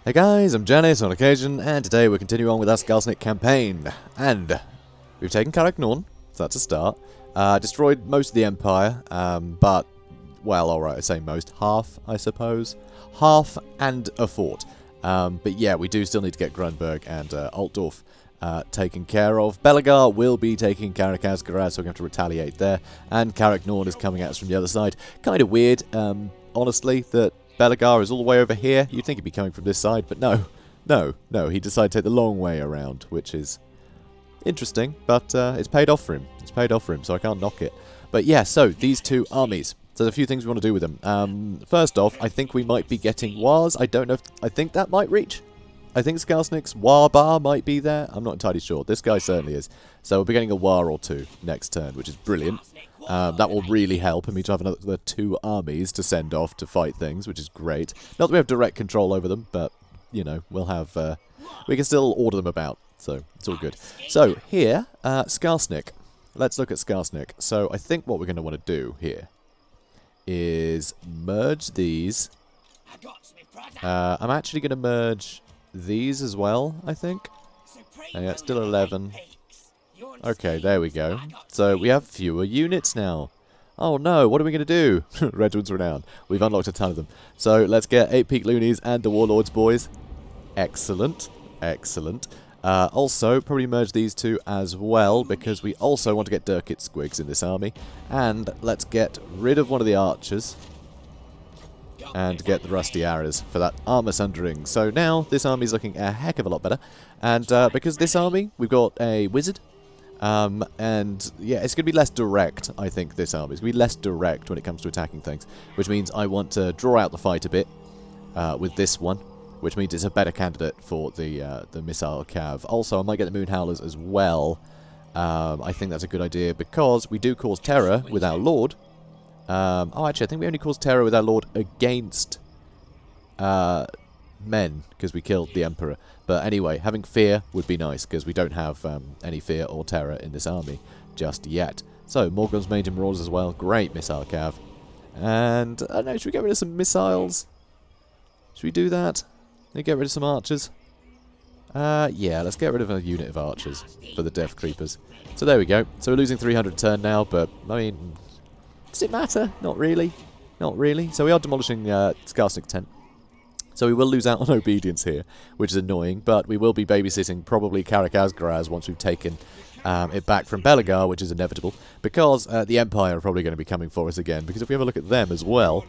Hey guys, I'm JanetOnOccasion, and today we're continuing on with our Skarsnik Campaign. And we've taken Karak Eight, so that's a start. Destroyed most of the Empire, but, well, alright, I say most. Half, I suppose. Half and a fort. But yeah, we do still need to get Grunberg and Altdorf taken care of. Bellegar will be taking Karak Eight-Peaks, so we're going to have to retaliate there. And Karak Eight is coming at us from the other side. Kind of weird, honestly, that Bellegar is all the way over here. You'd think he'd be coming from this side, but no. He decided to take the long way around, which is interesting, but it's paid off for him. It's paid off for him, so I can't knock it. But yeah, so these two armies. So there's a few things we want to do with them. First off, I think we might be getting Wars. I don't know if... I think that might reach. I think Skarsnik's War bar might be there. I'm not entirely sure. This guy certainly is. So we'll be getting a War or two next turn, which is brilliant. That will really help, and me to have another two armies to send off to fight things, which is great. Not that we have direct control over them, but, you know, we'll have... we can still order them about, so it's all good. So, here, Skarsnik. Let's look at Skarsnik. So, I think what we're going to want to do here is merge these. I'm actually going to merge these as well, I think. Yeah, it's still 11. Okay, there we go. So we have fewer units now. Oh no, what are we going to do? Regiment's renowned. We've unlocked a ton of them. So let's get 8-Peak Loonies and the Warlords, boys. Excellent. Excellent. Also, probably merge these two as well, because we also want to get Durkit Squigs in this army. And let's get rid of one of the archers. And get the Rusty Arrows for that armor sundering. So now, this army is looking a heck of a lot better. And because this army, we've got a wizard. And yeah, it's going to be less direct, I think, this army. It's going to be less direct when it comes to attacking things. Which means I want to draw out the fight a bit with this one. Which means it's a better candidate for the missile cav. Also, I might get the Moon Howlers as well. I think that's a good idea because we do cause terror with our Lord. Oh, actually, I think we only cause terror with our Lord against men, because we killed the Emperor. But anyway, having fear would be nice, because we don't have any fear or terror in this army just yet. So, Morgun's Mage and Marauders as well. Great missile cav. And, I don't know, should we get rid of some missiles? Should we do that? Get rid of some archers? Yeah, let's get rid of a unit of archers for the Death Creepers. So there we go. So we're losing 300 turn now, but, I mean... Does it matter? Not really. Not really. So we are demolishing Skarsnik tent. So we will lose out on obedience here, which is annoying, but we will be babysitting probably Karak Eight-Peaks once we've taken it back from Bellegar, which is inevitable, because the Empire are probably going to be coming for us again, because if we have a look at them as well,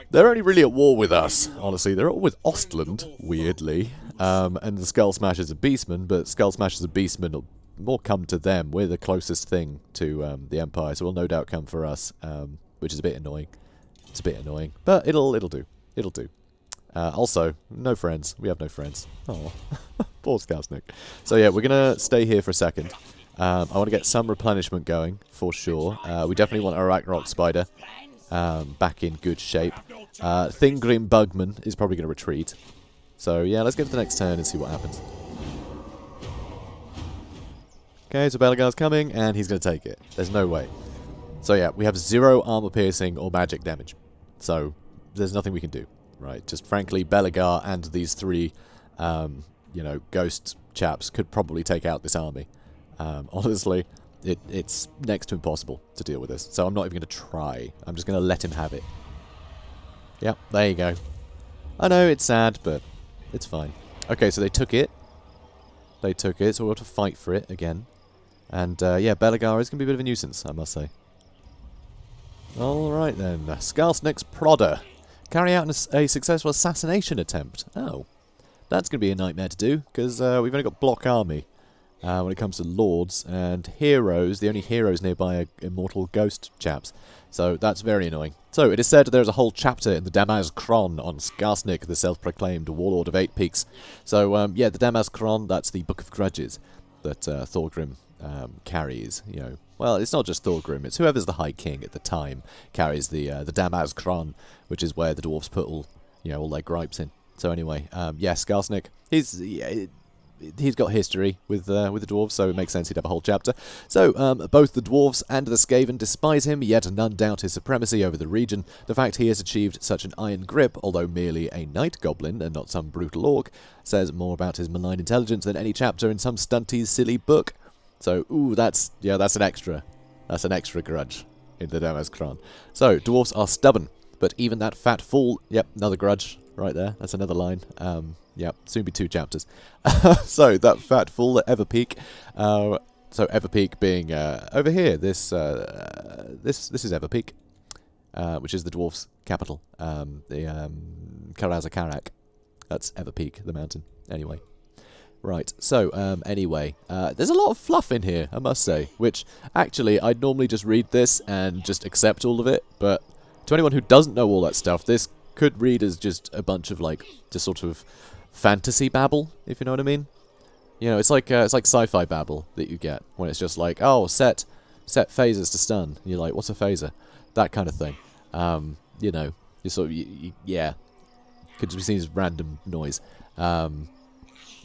they're only really at war with us, honestly. They're at war with Ostland, weirdly, and the Skull Smashers are Beastmen, but Skull Smashers and Beastmen will more come to them. We're the closest thing to the Empire, so will no doubt come for us, which is a bit annoying. It's a bit annoying, but it'll do. It'll do. Also, no friends. We have no friends. Oh, poor Skarsnik. So yeah, we're gonna stay here for a second. I want to get some replenishment going for sure. We definitely want our Ragnarok Spider back in good shape. Thingrim Bugman is probably gonna retreat. So yeah, let's get to the next turn and see what happens. Okay, so Bellegar's coming, and he's going to take it. There's no way. So yeah, we have 0 armor piercing or magic damage. So there's nothing we can do, right? Just frankly, Bellegar and these 3, you know, ghost chaps could probably take out this army. Honestly, it's next to impossible to deal with this. So I'm not even going to try. I'm just going to let him have it. Yep, there you go. I know, it's sad, but it's fine. Okay, so they took it. They took it, so we'll have to fight for it again. And, yeah, Bellegar is going to be a bit of a nuisance, I must say. Alright then, Skarsnik's Prodder. Carry out a successful assassination attempt. Oh, that's going to be a nightmare to do, because we've only got block army when it comes to lords, and heroes. The only heroes nearby are immortal ghost chaps. So that's very annoying. So it is said there's a whole chapter in the Damaz Kron on Skarsnik, the self-proclaimed warlord of 8-Peaks. So, yeah, the Damaz Kron, that's the Book of Grudges that Thorgrim carries, you know. Well, it's not just Thorgrim, it's whoever's the High King at the time carries the Damaz Kron, which is where the dwarves put all, you know, all their gripes in. So anyway, yeah, Skarsnik, he's he's got history with the dwarves, so it makes sense he'd have a whole chapter. So, both the dwarves and the Skaven despise him, yet none doubt his supremacy over the region. The fact he has achieved such an iron grip, although merely a night goblin and not some brutal orc, says more about his malign intelligence than any chapter in some stunty's silly book. So, ooh, that's an extra. That's an extra grudge in the Demos Kron. So, dwarves are stubborn, but even that fat fool... Yep, another grudge right there. That's another line. Yep, soon be 2 chapters. So, that fat fool at Eight-Peaks. So, Eight-Peaks being over here. This is Eight-Peaks, which is the dwarf's capital. The Karak. That's Eight-Peaks, the mountain. Anyway. Right, so, anyway, there's a lot of fluff in here, I must say, which, actually, I'd normally just read this and just accept all of it, but to anyone who doesn't know all that stuff, this could read as just a bunch of, like, just sort of fantasy babble, if you know what I mean. You know, it's like sci-fi babble that you get, when it's just like, oh, set phasers to stun, and you're like, what's a phaser? That kind of thing. You know, you sort of, yeah, could just be seen as random noise.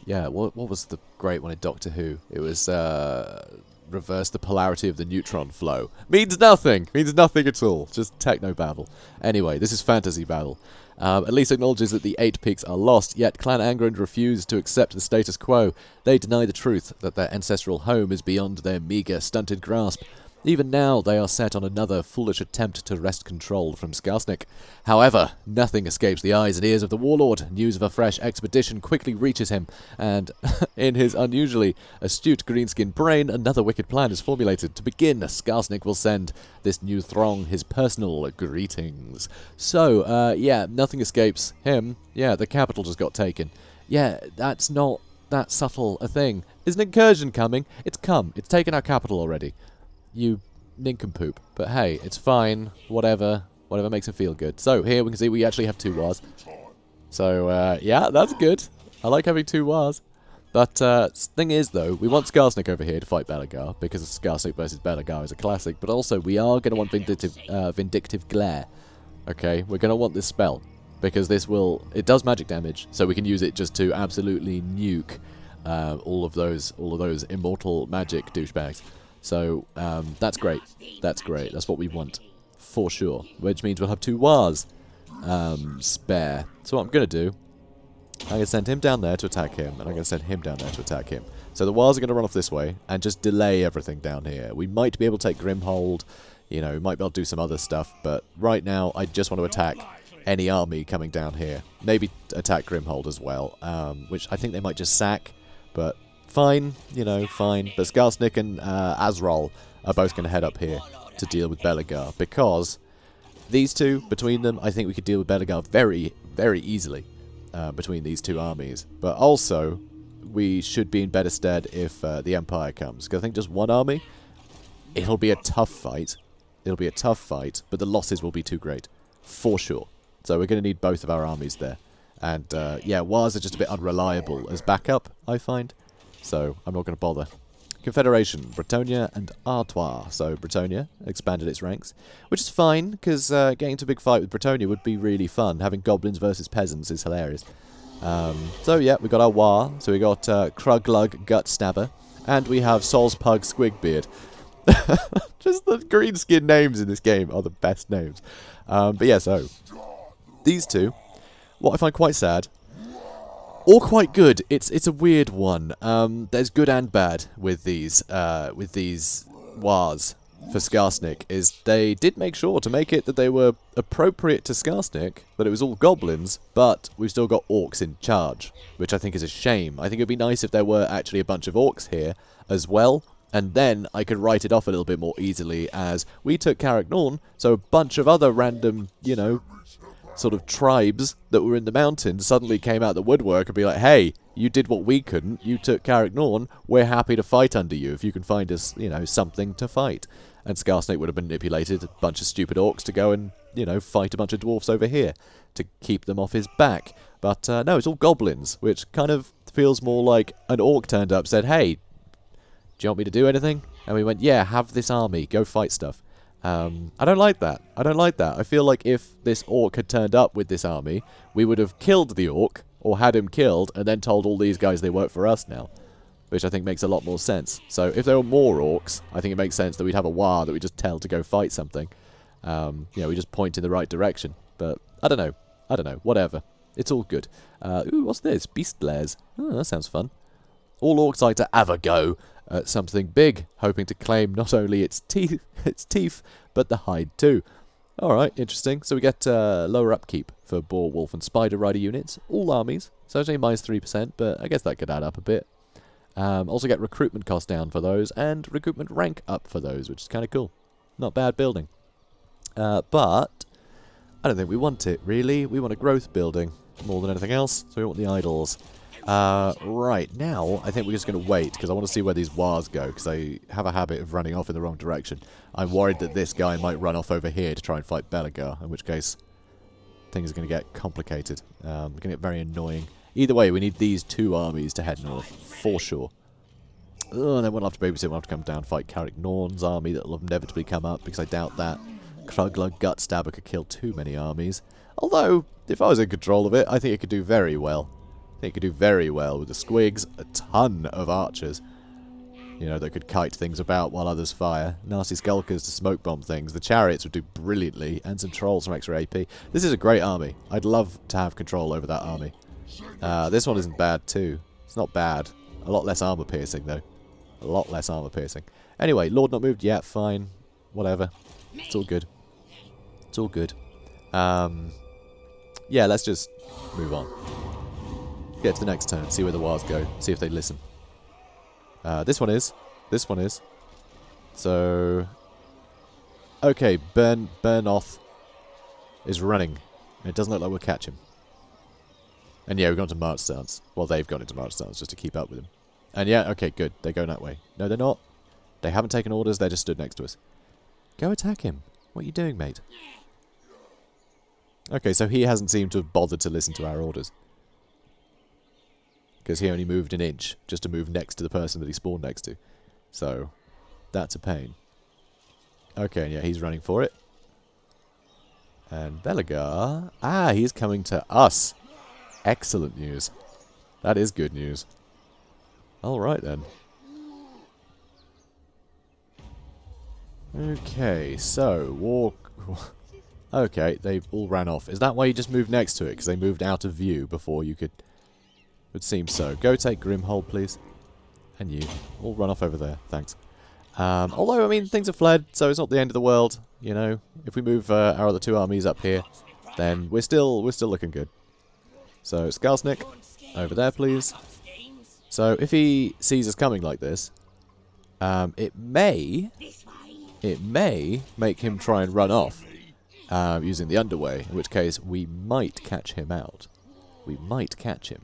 Yeah, what was the great one in Doctor Who? It was reverse the polarity of the neutron flow. Means nothing at all. Just techno babble. Anyway, this is fantasy babble. At least acknowledges that the Eight-Peaks are lost, yet Clan Angrand refuse to accept the status quo. They deny the truth that their ancestral home is beyond their meagre, stunted grasp. Even now, they are set on another foolish attempt to wrest control from Skarsnik. However, nothing escapes the eyes and ears of the warlord. News of a fresh expedition quickly reaches him, and in his unusually astute greenskin brain, another wicked plan is formulated. To begin, Skarsnik will send this new throng his personal greetings. So, yeah, nothing escapes him. Yeah, the capital just got taken. Yeah, that's not that subtle a thing. Is an incursion coming? It's come. It's taken our capital already. You nincompoop. But hey, it's fine. Whatever makes him feel good. So here we can see we actually have 2 wars. So, yeah, that's good. I like having 2 wars. But, thing is, though, we want Skarsnik over here to fight Bellegar, because Skarsnik versus Bellegar is a classic, but also we are going to want Vindictive Glare. Okay, we're going to want this spell, because this will... It does magic damage, so we can use it just to absolutely nuke all of those immortal magic douchebags. So, that's great. That's great. That's what we want. For sure. Which means we'll have 2 wars spare. So what I'm going to do, I'm going to send him down there to attack him, and I'm going to send him down there to attack him. So the wars are going to run off this way, and just delay everything down here. We might be able to take Grimhold, you know, might be able to do some other stuff, but right now I just want to attack any army coming down here. Maybe attack Grimhold as well, which I think they might just sack, but... Fine, you know, fine. But Skarsnik and Azrol are both going to head up here to deal with Bellegar, because these two, between them, I think we could deal with Bellegar very, very easily between these 2 armies. But also, we should be in better stead if the Empire comes. Because I think just 1 army, it'll be a tough fight. It'll be a tough fight, but the losses will be too great. For sure. So we're going to need both of our armies there. And, yeah, wars are just a bit unreliable as backup, I find. So, I'm not going to bother. Confederation, Bretonnia and Artois. So, Bretonnia expanded its ranks. Which is fine, because getting into a big fight with Bretonnia would be really fun. Having goblins versus peasants is hilarious. So, yeah, we got our War. So, we got Kruglug, Gut Stabber. And we have Sozpug, Squigbeard. Just the green skin names in this game are the best names. But yeah, so, these 2. What I find quite sad... Or quite good. It's a weird one. There's good and bad with these wars for Skarsnik. Is they did make sure to make it that they were appropriate to Skarsnik, that it was all goblins, but we've still got orcs in charge, which I think is a shame. I think it'd be nice if there were actually a bunch of orcs here as well, and then I could write it off a little bit more easily as we took Karak, so a bunch of other random, you know, sort of tribes that were in the mountains suddenly came out the woodwork and be like, hey, you did what we couldn't, you took Karak, we're happy to fight under you if you can find us, you know, something to fight. And Skarsnik would have manipulated a bunch of stupid orcs to go and, you know, fight a bunch of dwarfs over here to keep them off his back. But no, it's all goblins, which kind of feels more like an orc turned up, said, hey, do you want me to do anything? And we went, yeah, have this army, go fight stuff. I don't like that. I don't like that. I feel like if this orc had turned up with this army, we would have killed the orc, or had him killed, and then told all these guys they work for us now. Which I think makes a lot more sense. So if there were more orcs, I think it makes sense that we'd have a war that we just tell to go fight something. We just point in the right direction. But I don't know. Whatever. It's all good. Ooh, what's this? Beast glares. Oh, that sounds fun. All orcs like to have a go at something big, hoping to claim not only its teeth, but the hide too. Alright, interesting. So we get lower upkeep for boar, wolf, and spider rider units. All armies. So it's only minus 3%, but I guess that could add up a bit. Also get recruitment cost down for those, and recruitment rank up for those, which is kind of cool. Not bad building. But I don't think we want it, really. We want a growth building more than anything else, so we want the idols. Right, now I think we're just going to wait, because I want to see where these wars go, because they have a habit of running off in the wrong direction. I'm worried that this guy might run off over here to try and fight Bellegar, in which case things are going to get complicated. Going to get very annoying. Either way, we need these two armies to head north, for sure. And then we'll have to babysit, we'll have to come down and fight Karak Norn's army that will inevitably come up, because I doubt that Kruglug Gut Stabber could kill too many armies. Although, if I was in control of it, I think it could do very well. I think it could do very well with the squigs, a ton of archers, you know, that could kite things about while others fire. Nasty skulkers to smoke bomb things. The chariots would do brilliantly, and some trolls from extra AP. This is a great army. I'd love to have control over that army. This one isn't bad too. It's not bad. A lot less armor piercing though. A lot less armor piercing. Anyway, Lord not moved yet. Fine. Whatever. It's all good. It's all good. Yeah, let's just move on. Get to the next turn. See where the wars go. See if they listen. This one is. This one is. So... Okay, Bernoth is running. And it doesn't look like we'll catch him. And yeah, we've gone to March stance. Well, they've gone into March stance just to keep up with him. And yeah, okay, good. They're going that way. No, they're not. They haven't taken orders. They just stood next to us. Go attack him. What are you doing, mate? Okay, so he hasn't seemed to have bothered to listen to our orders. Because he only moved an inch just to move next to the person that he spawned next to. So, that's a pain. Okay, yeah, he's running for it. And Bellegar... Ah, he's coming to us. Excellent news. That is good news. Alright then. Okay, so, walk... Okay, they all ran off. Is that why you just moved next to it? Because they moved out of view before you could... Would seem so. Go take Grimhold, please. And you. All run off over there. Thanks. Although, I mean, things have fled, so it's not the end of the world. You know, if we move our other two armies up here, then we're still looking good. So, Skarsnik, over there, please. So, if he sees us coming like this, it may make him try and run off using the underway, in which case we might catch him out. We might catch him,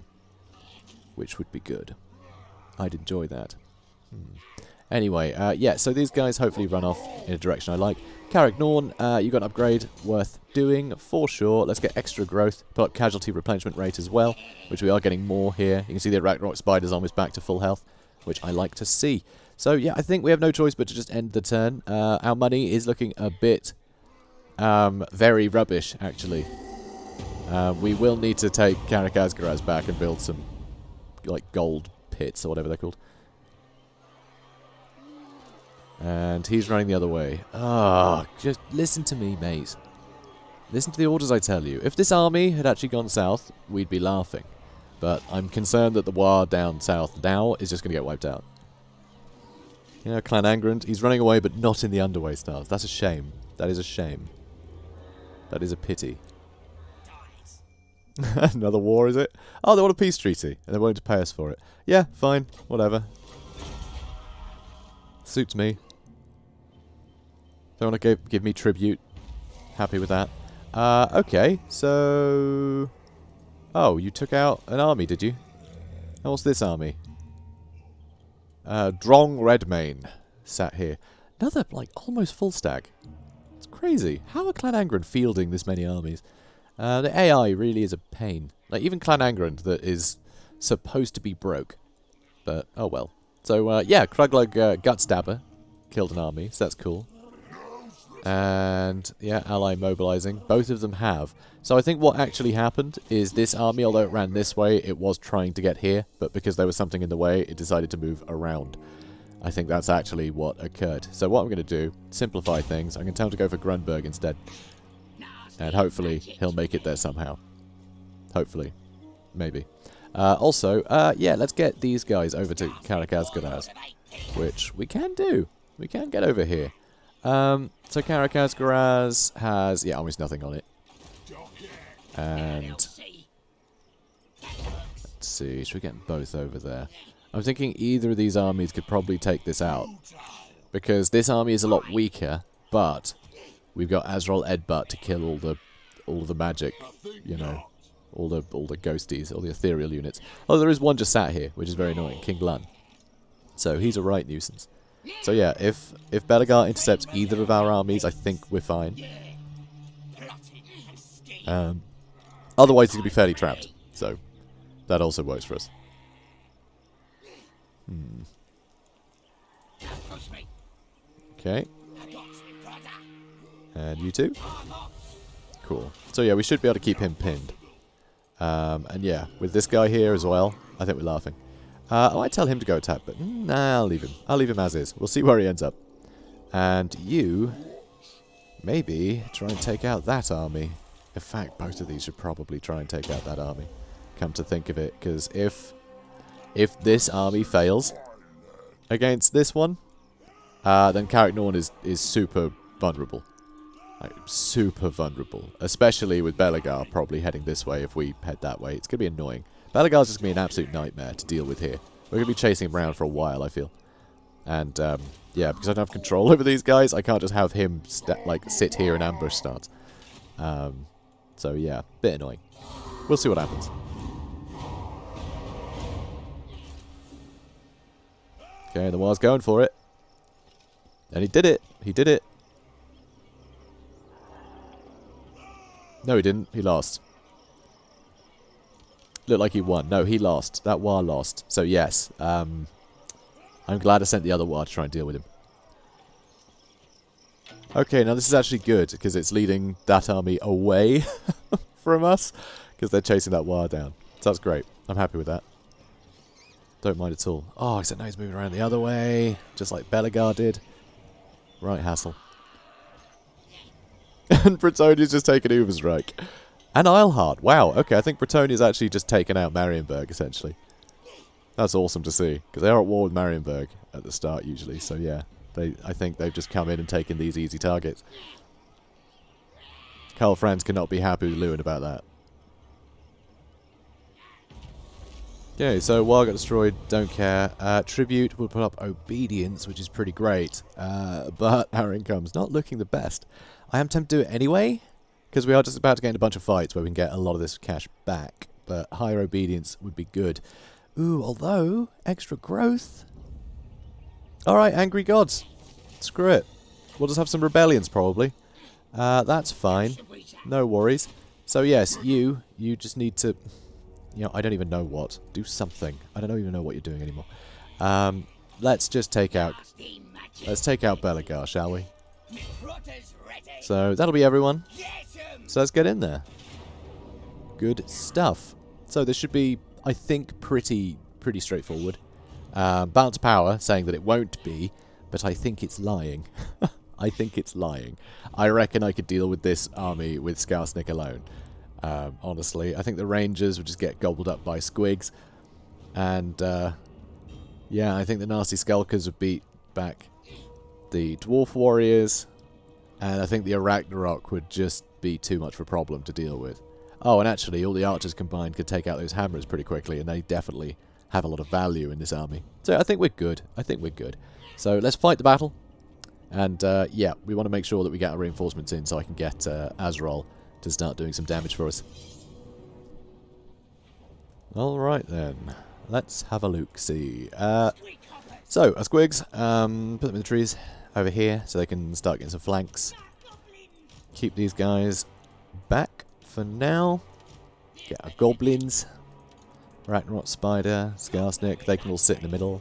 which would be good. I'd enjoy that. Anyway, yeah, so these guys hopefully run off in a direction I like. Karak Norn, you got an upgrade worth doing for sure. Let's get extra growth. Put up casualty replenishment rate as well, which we are getting more here. You can see the Arachnarok Spider's almost back to full health, which I like to see. So yeah, I think we have no choice but to just end the turn. Our money is looking a bit very rubbish, actually. We will need to take Karak Asgaraz back and build some like gold pits or whatever they're called. And he's running the other way. Ah, just listen to me, mate. Listen to the orders I tell you. If this army had actually gone south, we'd be laughing. But I'm concerned that the war down south now is just going to get wiped out. You know, Clan Angrand, he's running away but not in the underway stars. That's a shame. That is a shame. That is a pity. Another war, is it? Oh, they want a peace treaty, and they're willing to pay us for it. Yeah, fine, whatever. Suits me. They want to give me tribute. Happy with that. Okay, so... Oh, you took out an army, did you? And what's this army? Drong Redmane sat here. Another, like, almost full stack. It's crazy. How are Clan Angrand fielding this many armies? The AI really is a pain. Like, even Clan Angrand that is supposed to be broke. But, oh well. So, yeah, Kruglug Gut Stabber killed an army, so that's cool. And, yeah, ally mobilizing. Both of them have. So I think what actually happened is this army, although it ran this way, it was trying to get here. But because there was something in the way, it decided to move around. I think that's actually what occurred. So what I'm going to do, simplify things. I'm going to tell him to go for Grunberg instead. And hopefully he'll make it there somehow. Hopefully. Maybe. Also, yeah, let's get these guys over to Karak Eight-Peaks, which we can do. We can get over here. So Karak Eight-Peaks has, yeah, almost nothing on it. And let's see, should we get both over there? I'm thinking either of these armies could probably take this out, because this army is a lot weaker, but we've got Azrael Edbutt to kill all the magic, you know, all the ghosties, all the ethereal units. Oh, there is one just sat here, which is very annoying, King Lun. So he's a right nuisance. So yeah, if Bellegar intercepts either of our armies, I think we're fine. Otherwise, he's going to be fairly trapped. So that also works for us. Okay. And you two? Cool. So yeah, we should be able to keep him pinned. And yeah, with this guy here as well, I think we're laughing. I might tell him to go attack, but nah, I'll leave him. I'll leave him as is. We'll see where he ends up. And you, maybe, try and take out that army. In fact, both of these should probably try and take out that army. Come to think of it, because if this army fails against this one, then Karak Norn is super vulnerable. Like, super vulnerable. Especially with Bellegar probably heading this way if we head that way. It's going to be annoying. Bellegar's just going to be an absolute nightmare to deal with here. We're going to be chasing him around for a while, I feel. And, yeah, because I don't have control over these guys, I can't just have him, like, sit here and ambush start. So, yeah, bit annoying. We'll see what happens. Okay, the war's going for it. And he did it. He did it. No, he didn't. He lost. Looked like he won. No, he lost. That war lost. So, yes. I'm glad I sent the other war to try and deal with him. Okay, now this is actually good, because it's leading that army away from us, because they're chasing that war down. So that's great. I'm happy with that. Don't mind at all. Oh, except now he's moving around the other way, just like Bellegar did. Right, hassle. And Bretonia's just taken Ubersreich. And Eilhard. Wow, okay, I think Bretonia's actually just taken out Marienburg, essentially. That's awesome to see, because they are at war with Marienburg at the start, usually, so yeah. I think they've just come in and taken these easy targets. Karl Franz cannot be happy with Lewin about that. Okay, so War got destroyed, don't care. Tribute will put up Obedience, which is pretty great. But our income's not looking the best. I am tempted to do it anyway, because we are just about to get in a bunch of fights where we can get a lot of this cash back. But higher Obedience would be good. Ooh, although, extra growth. Alright, Angry Gods. Screw it. We'll just have some rebellions, probably. That's fine. No worries. So, yes, you just need to... You know, I don't even know what. Do something. I don't even know what you're doing anymore. Let's just take out... Let's take out Bellegar, shall we? So, that'll be everyone. So, let's get in there. Good stuff. So, this should be, I think, pretty straightforward. Balance Power saying that it won't be, but I think it's lying. I think it's lying. I reckon I could deal with this army with Skarsnik alone. Honestly, I think the Rangers would just get gobbled up by squigs. And, yeah, I think the nasty Skulkers would beat back the Dwarf Warriors. And I think the Ragnarok would just be too much of a problem to deal with. Oh, and actually, all the archers combined could take out those hammers pretty quickly, and they definitely have a lot of value in this army. So I think we're good. I think we're good. So let's fight the battle. And, yeah, we want to make sure that we get our reinforcements in so I can get Azrael to start doing some damage for us. Alright then. Let's have a look-see. So, our squigs, put them in the trees over here so they can start getting some flanks. Keep these guys back for now. Get our goblins. Ragnarok Spider, Skarsnik, they can all sit in the middle.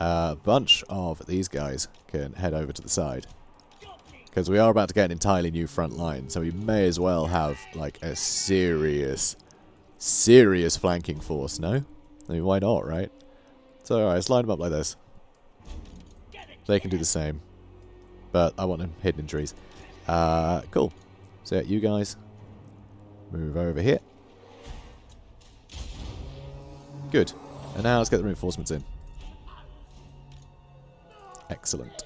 A bunch of these guys can head over to the side. Because we are about to get an entirely new front line, so we may as well have, like, a serious flanking force, no? I mean, why not, right? So, alright, let's line them up like this. They can do the same. But I want them hidden in trees. Cool. So, yeah, you guys move over here. Good. And now let's get the reinforcements in. Excellent.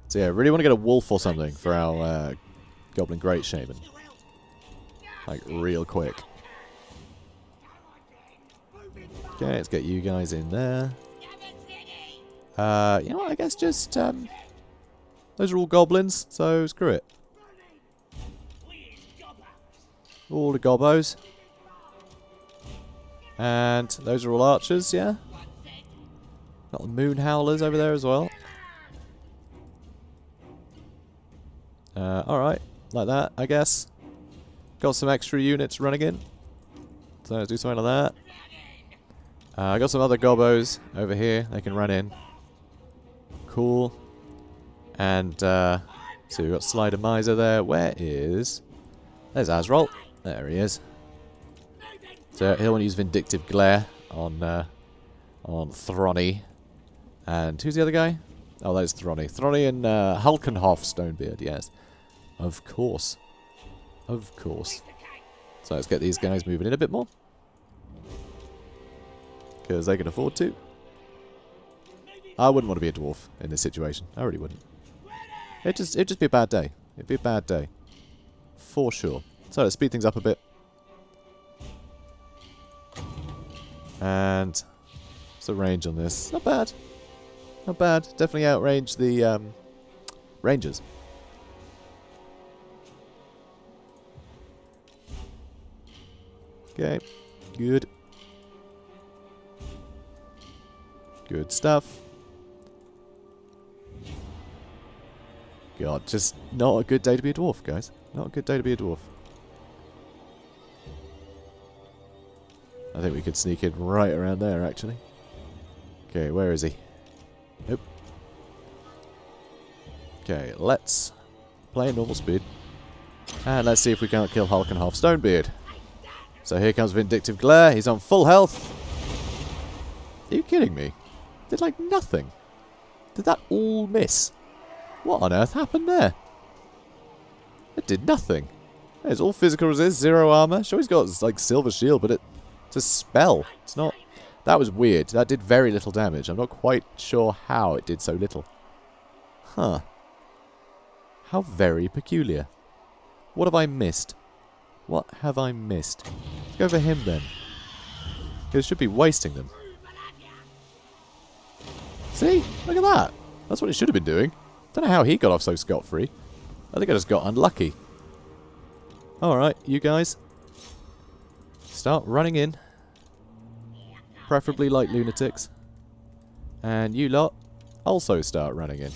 So yeah, really want to get a wolf or something for our Goblin Great Shaman. Like, real quick. Okay, let's get you guys in there. You know what, I guess just, those are all goblins, so screw it. All the gobbos. And those are all archers, yeah? Got the moon howlers over there as well. Alright, like that, I guess. Got some extra units running in. So let's do something like that. I got some other gobbos over here. They can run in. Cool. And, so we've got Slider Miser there. Where is... There's Azrael. There he is. So he'll want to use Vindictive Glare on Throny. And who's the other guy? Oh, that is Throny. Throny and Hulkenhoff Stonebeard, yes. Of course. Of course. So let's get these guys moving in a bit more. Because they can afford to. I wouldn't want to be a dwarf in this situation. I really wouldn't. It'd just be a bad day. It'd be a bad day. For sure. So let's speed things up a bit. And what's the range on this? Not bad. Not bad. Definitely outrange the Rangers. Okay. Good. Good stuff. God, just not a good day to be a dwarf, guys. Not a good day to be a dwarf. I think we could sneak in right around there, actually. Okay, where is he? Nope. Okay, let's play at normal speed. And let's see if we can't kill Hulkenhoff Stonebeard. So here comes Vindictive Glare. He's on full health. Are you kidding me? Did like nothing. Did that all miss? What on earth happened there? It did nothing. It's all physical resist, 0 armor. Sure, he's got like silver shield, but it's a spell. It's not... That was weird. That did very little damage. I'm not quite sure how it did so little. Huh. How very peculiar. What have I missed? What have I missed? Let's go for him then. He should be wasting them. See? Look at that. That's what he should have been doing. Don't know how he got off so scot-free. I think I just got unlucky. Alright, you guys. Start running in. Preferably like lunatics. And you lot also start running in.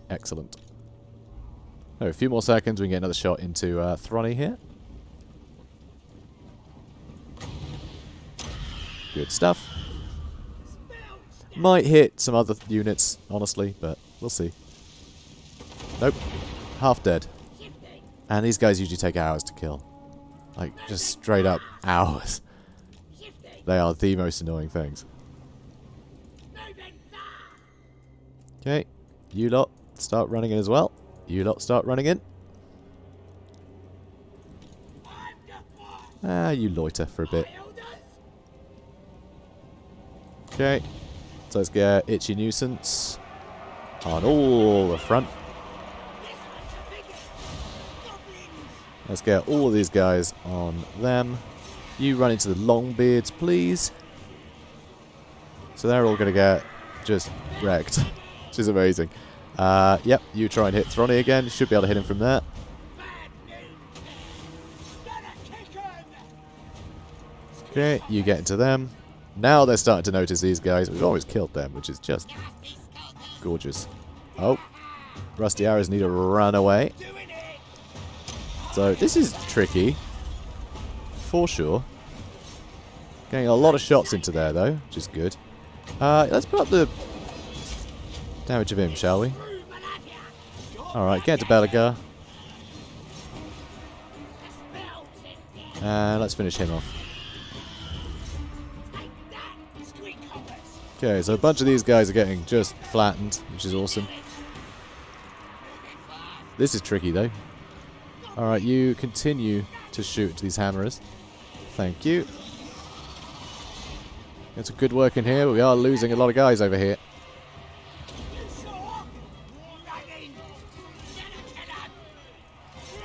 Excellent. Oh, a few more seconds, we can get another shot into Throny here. Good stuff. Might hit some other units, honestly, but we'll see. Nope. Half dead. And these guys usually take hours to kill. Like, just straight up hours. They are the most annoying things. Okay. You lot start running in as well. You lot start running in. Ah, you loiter for a bit. Okay. So let's get Itchy Nuisance on all the front. Let's get all of these guys on them. You run into the Longbeards, please. So they're all going to get just wrecked, which is amazing. Yep, you try and hit Throny again. You should be able to hit him from there. Okay, you get into them. Now they're starting to notice these guys. We've always killed them, which is just gorgeous. Oh, Rusty Arrows need to run away. So this is tricky, for sure. Getting a lot of shots into there, though, which is good. Let's put up the damage of him, shall we? Alright, get to Bellegar. And let's finish him off. Okay, so a bunch of these guys are getting just flattened, which is awesome. This is tricky though. Alright, you continue to shoot into these hammerers. Thank you. It's a good work in here, but we are losing a lot of guys over here.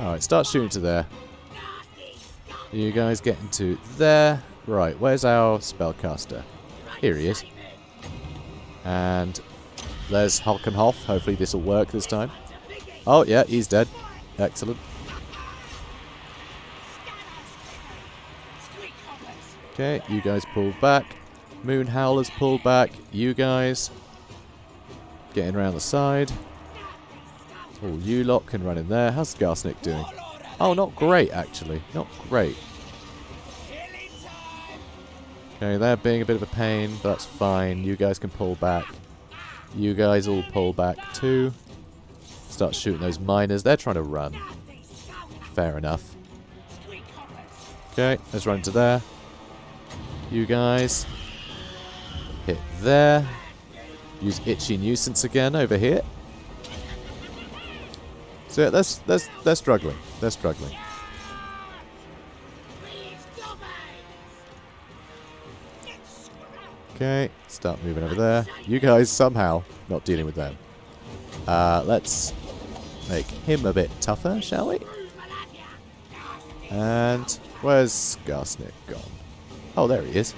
Alright, start shooting to there. You guys get into there. Right, where's our spellcaster? Here he is. And there's Hulkenhoff. Hopefully this will work this time. Oh, yeah, he's dead. Excellent. Okay, you guys pull back. Moon Howlers pull back. You guys getting around the side. Oh, you lot can run in there. How's Skarsnik doing? Oh, not great, actually. Not great. Okay, they're being a bit of a pain, but that's fine. You guys can pull back. You guys all pull back too. Start shooting those miners. They're trying to run. Fair enough. Okay, let's run into there. You guys hit there. Use Itchy Nuisance again over here. So yeah, they're struggling. They're struggling. Okay, start moving over there. You guys somehow not dealing with them. Let's make him a bit tougher, shall we? And where's Skarsnik gone? Oh, there he is.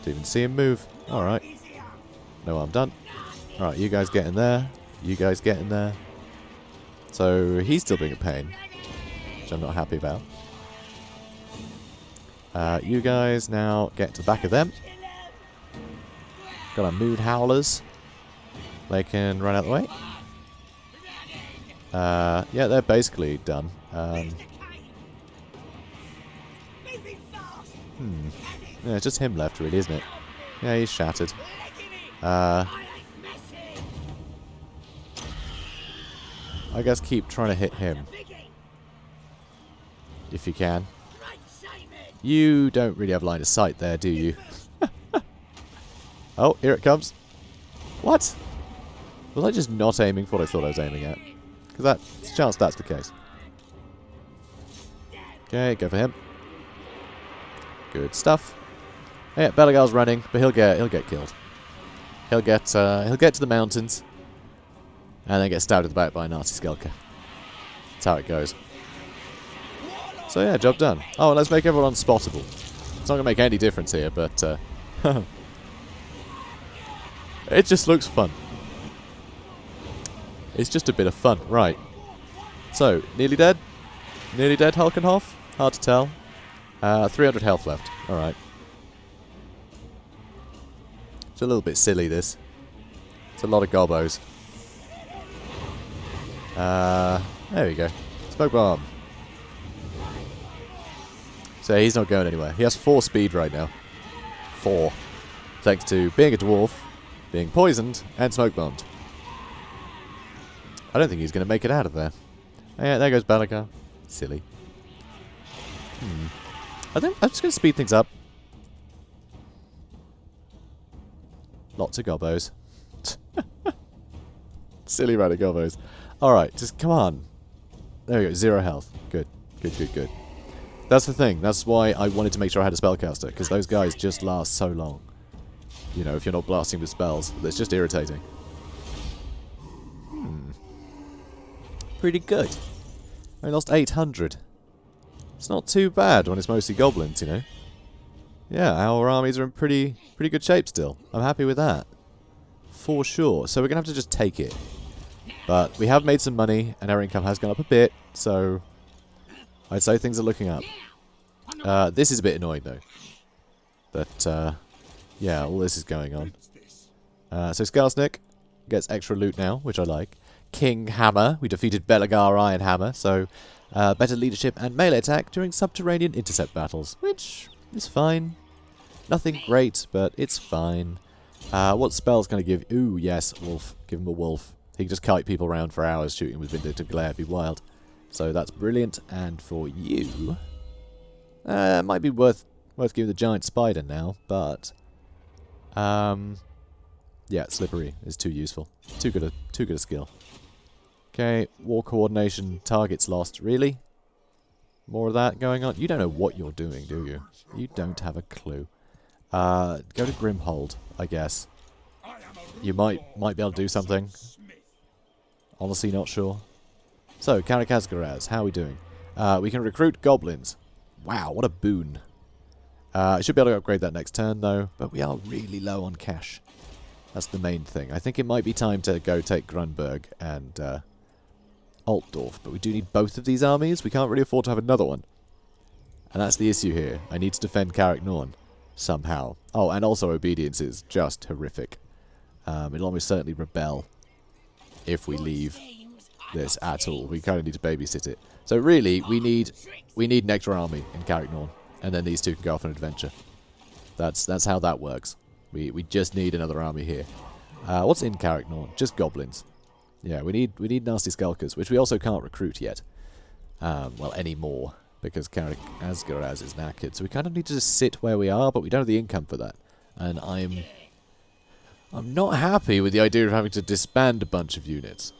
Didn't even see him move. Alright. No, I'm done. Alright, you guys get in there. You guys get in there. So, he's still being a pain, which I'm not happy about. You guys now get to the back of them. Got our Moon Howlers. They can run out of the way. Yeah, they're basically done. Yeah, it's just him left, really, isn't it? Yeah, he's shattered. I guess keep trying to hit him. If you can. You don't really have line of sight there, do you? Oh, here it comes. What? Was I just not aiming for what I thought I was aiming at? Because there's a chance that's the case. Okay, go for him. Good stuff. Yeah, Bellegar's running, but he'll get killed. He'll get to the mountains, and then get stabbed in the back by a Nazi Skelker. That's how it goes. So yeah, job done. Oh, let's make everyone unspottable. It's not gonna make any difference here, but it just looks fun. It's just a bit of fun, right? So, nearly dead. Nearly dead, Hulkenhoff. Hard to tell. 300 health left. All right. It's a little bit silly, this. It's a lot of gobos. There we go. Smoke bomb. So he's not going anywhere. He has 4 speed right now. 4. Thanks to being a dwarf, being poisoned, and smoke bombed. I don't think he's going to make it out of there. Oh, yeah, there goes Bellegar. Silly. I'm just going to speed things up. Lots of gobos. Silly amount of gobos. Alright, just come on. There we go, 0 health. Good, good, good, good. That's the thing. That's why I wanted to make sure I had a spellcaster, because those guys just last so long. You know, if you're not blasting with spells, it's just irritating. Pretty good. I lost 800. It's not too bad when it's mostly goblins, you know. Yeah, our armies are in pretty good shape still. I'm happy with that. For sure. So we're going to have to just take it. But we have made some money, and our income has gone up a bit, so I'd say things are looking up. This is a bit annoying, though. But, yeah, all this is going on. So Skarsnik gets extra loot now, which I like. King Hammer. We defeated Bellegar Iron Hammer, so better leadership and melee attack during subterranean intercept battles, which is fine. Nothing great, but it's fine. What spell's going to give... Ooh, yes, wolf. Give him a wolf. He can just kite people around for hours shooting with Vindictive Glare, be wild. So that's brilliant, and for you... it might be worth giving the Giant Spider now, but... yeah, Slippery is too useful. Too good a skill. Okay, War Coordination, targets lost. Really? More of that going on? You don't know what you're doing, do you? You don't have a clue. Go to Grimhold, I guess. You might be able to do something. Honestly, not sure. So, Karak Eight-Peaks, how are we doing? We can recruit goblins. Wow, what a boon. I should be able to upgrade that next turn, though, but we are really low on cash. That's the main thing. I think it might be time to go take Grunberg and Altdorf, but we do need both of these armies. We can't really afford to have another one. And that's the issue here. I need to defend Karak Norn somehow. Oh, and also Obedience is just horrific. It'll almost certainly rebel if we leave this at all. We kind of need to babysit it. So really, we need an extra army in Karak Norn, and then these two can go off on an adventure. That's how that works. We just need another army here. What's in Karak Norn? Just goblins. Yeah, we need nasty skulkers, which we also can't recruit yet. Well, anymore, because Karak Eight-Peaks is knackered. So we kind of need to just sit where we are, but we don't have the income for that. And I'm not happy with the idea of having to disband a bunch of units.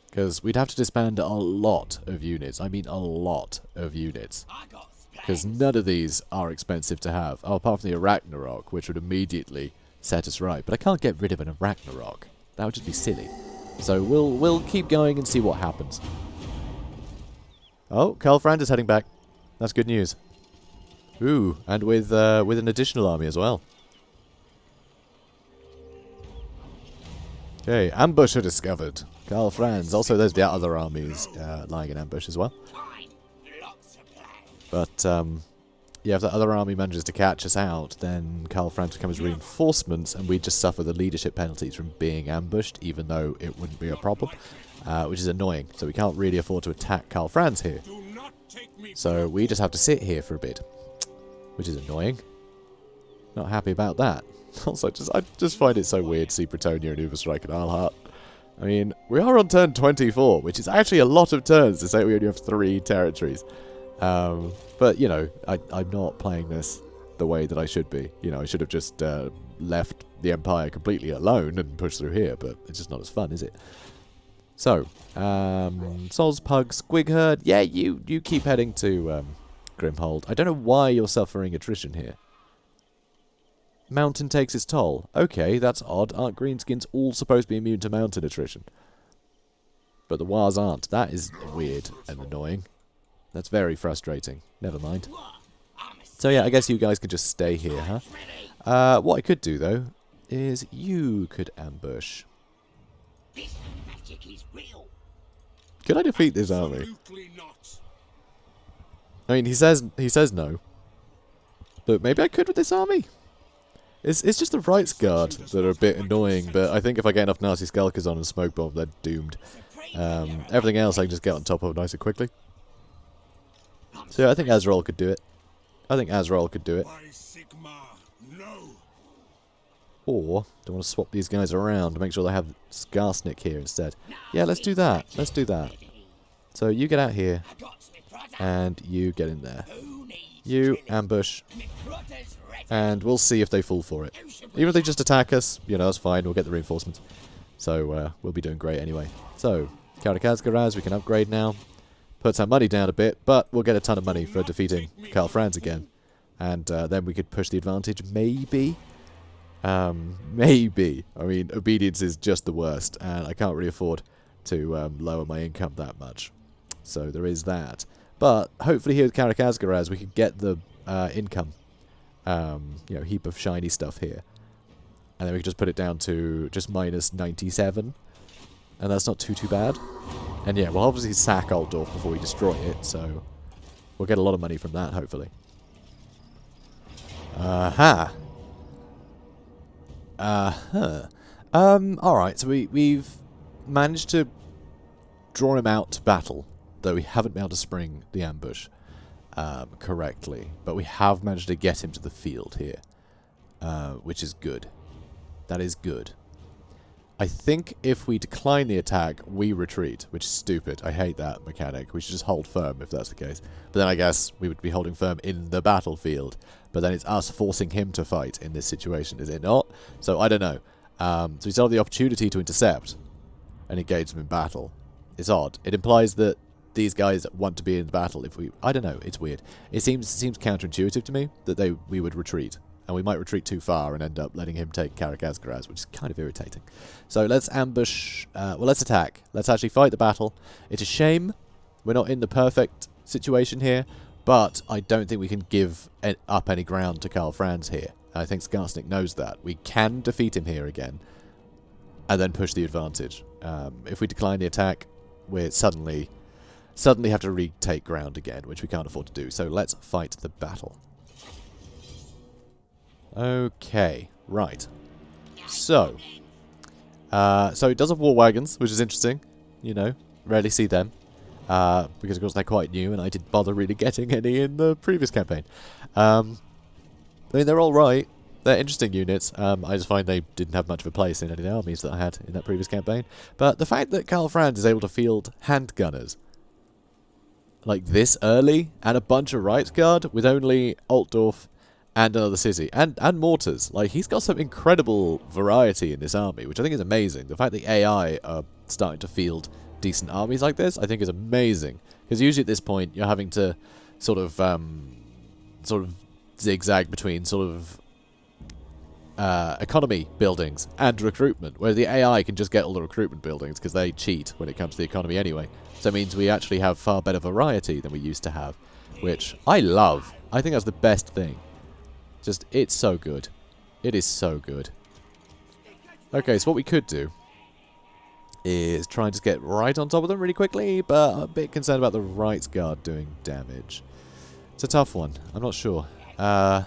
Because we'd have to disband a lot of units. I mean a lot of units. Because none of these are expensive to have. Oh, apart from the Ragnarok, which would immediately set us right. But I can't get rid of an Ragnarok. That would just be silly. So we'll keep going and see what happens. Oh, Karl Franz is heading back. That's good news. Ooh, and with an additional army as well. Okay, ambusher discovered. Karl Franz. Also, there's the other armies lying in ambush as well. But, yeah, if that other army manages to catch us out, then Karl Franz becomes reinforcements, and we just suffer the leadership penalties from being ambushed, even though it wouldn't be a problem, which is annoying. So we can't really afford to attack Karl Franz here. So we just have to sit here for a bit, which is annoying. Not happy about that. Also, I just find it so weird to see Bretonia and Uberstrike and Alhart. I mean, we are on turn 24, which is actually a lot of turns to say we only have 3 territories. But, you know, I'm not playing this the way that I should be. You know, I should have just left the Empire completely alone and pushed through here, but it's just not as fun, is it? So, Sozpug, Squigherd, yeah, you keep heading to Grimhold. I don't know why you're suffering attrition here. Mountain takes its toll. Okay, that's odd. Aren't greenskins all supposed to be immune to mountain attrition? But the Wars aren't. That is weird and annoying. That's very frustrating. Never mind. So yeah, I guess you guys can just stay here, huh? What I could do, though, is you could ambush. Could I defeat this army? I mean, he says no. But maybe I could with this army? It's just the Rights Guard that are a bit annoying, but I think if I get enough nasty skulkers on and smoke bomb, they're doomed. Everything else I can just get on top of nice and quickly. So yeah, I think Azrael could do it. Or, do I want to swap these guys around to make sure they have Skarsnik here instead? Yeah, let's do that. So you get out here, and you get in there. You ambush, and we'll see if they fall for it. Even if they just attack us, you know, that's fine. We'll get the reinforcements. So we'll be doing great anyway. So, Karak Eight-Peaks, we can upgrade now. Puts our money down a bit, but we'll get a ton of money for defeating Karl Franz again. And then we could push the advantage, maybe. Maybe. I mean, obedience is just the worst, and I can't really afford to lower my income that much. So there is that. But hopefully here with Karak Eight-Peaks, we could get the income. You know, heap of shiny stuff here. And then we can just put it down to just minus 97. And that's not too bad. And yeah, we'll obviously sack Altdorf before we destroy it, so we'll get a lot of money from that, hopefully. Alright, so we've managed to draw him out to battle, though we haven't been able to spring the ambush correctly. But we have managed to get him to the field here, which is good. That is good. I think if we decline the attack, we retreat, which is stupid. I hate that mechanic. We should just hold firm if that's the case. But then I guess we would be holding firm in the battlefield. But then it's us forcing him to fight in this situation, is it not? So I don't know. So we still have the opportunity to intercept and engage them in battle. It's odd. It implies that these guys want to be in the battle. If we, I don't know. It's weird. It seems counterintuitive to me that we would retreat. And we might retreat too far and end up letting him take Karak Eight-Peaks, which is kind of irritating. So let's ambush. Well, let's attack. Let's actually fight the battle. It's a shame we're not in the perfect situation here, but I don't think we can give up any ground to Karl Franz here. I think Skarsnik knows that. We can defeat him here again and then push the advantage. If we decline the attack, we're suddenly have to retake ground again, which we can't afford to do. So let's fight the battle. Okay, right. So it does have war wagons, which is interesting. You know, rarely see them. Because of course they're quite new and I didn't bother really getting any in the previous campaign. I mean, they're alright. They're interesting units. I just find they didn't have much of a place in any of the armies that I had in that previous campaign. But the fact that Karl Franz is able to field handgunners like this early and a bunch of right guard with only Altdorf and another city, and mortars. Like, he's got some incredible variety in this army, which I think is amazing. The fact that AI are starting to field decent armies like this, I think is amazing. Because usually at this point, you're having to sort of zigzag between economy buildings and recruitment, where the AI can just get all the recruitment buildings because they cheat when it comes to the economy anyway. So it means we actually have far better variety than we used to have, which I love. I think that's the best thing. Just, it's so good. It is so good. Okay, so what we could do is try and just get right on top of them really quickly, but I'm a bit concerned about the right guard doing damage. It's a tough one. I'm not sure. Yeah,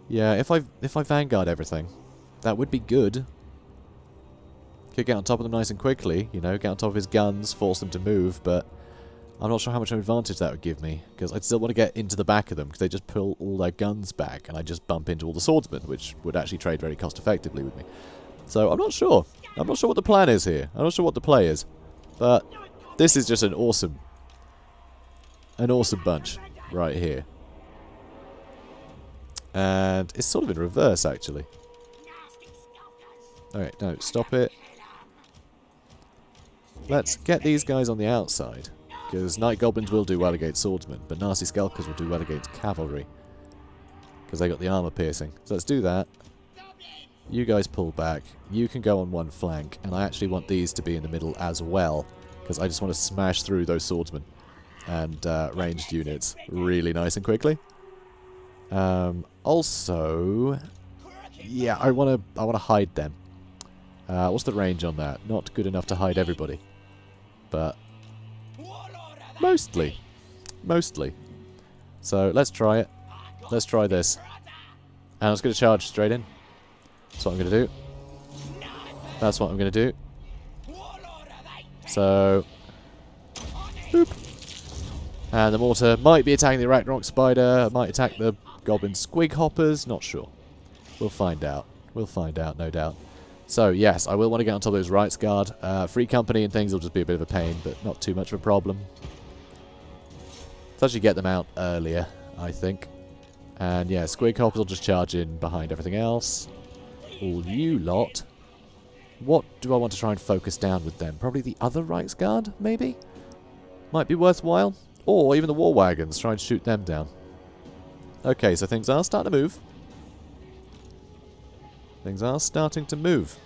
if I vanguard everything, that would be good. Could get on top of them nice and quickly, you know, get on top of his guns, force them to move, but I'm not sure how much of an advantage that would give me, because I'd still want to get into the back of them, because they just pull all their guns back, and I just bump into all the swordsmen, which would actually trade very cost-effectively with me. So I'm not sure. I'm not sure what the plan is here. I'm not sure what the play is. But this is just an awesome bunch right here. And it's sort of in reverse, actually. Alright, no, stop it. Let's get these guys on the outside. Because Night Goblins will do well against swordsmen, but Nasty Skulkers will do well against cavalry. Because they got the armor piercing. So let's do that. You guys pull back. You can go on one flank. And I actually want these to be in the middle as well. Because I just want to smash through those swordsmen. And ranged units really nice and quickly. Also, yeah, I want to hide them. What's the range on that? Not good enough to hide everybody. But mostly. So let's try it. Let's try this. And I was going to charge straight in. That's what I'm going to do. That's what I'm going to do. So, boop. And the mortar might be attacking the Ragnarok Spider, might attack the Goblin Squig Hoppers, not sure. We'll find out. We'll find out, no doubt. So, yes, I will want to get on top of those Rights Guard. Free company and things will just be a bit of a pain, but not too much of a problem. Let's actually get them out earlier, I think. And, yeah, Squig Hoppers will just charge in behind everything else. All you lot. What do I want to try and focus down with them? Probably the other Rights Guard, maybe? Might be worthwhile. Or even the war wagons, try and shoot them down. Okay, so things are starting to move. Things are starting to move.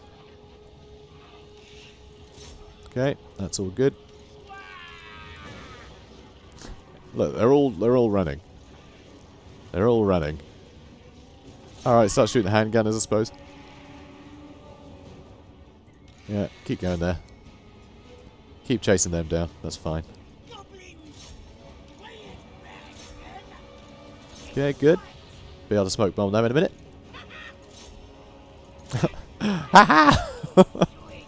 Okay, that's all good. Look, they're all running. They're all running. Alright, start shooting the handgunners, I suppose. Yeah, keep going there. Keep chasing them down, that's fine. Okay, good. Be able to smoke bomb them in a minute. Ha-ha!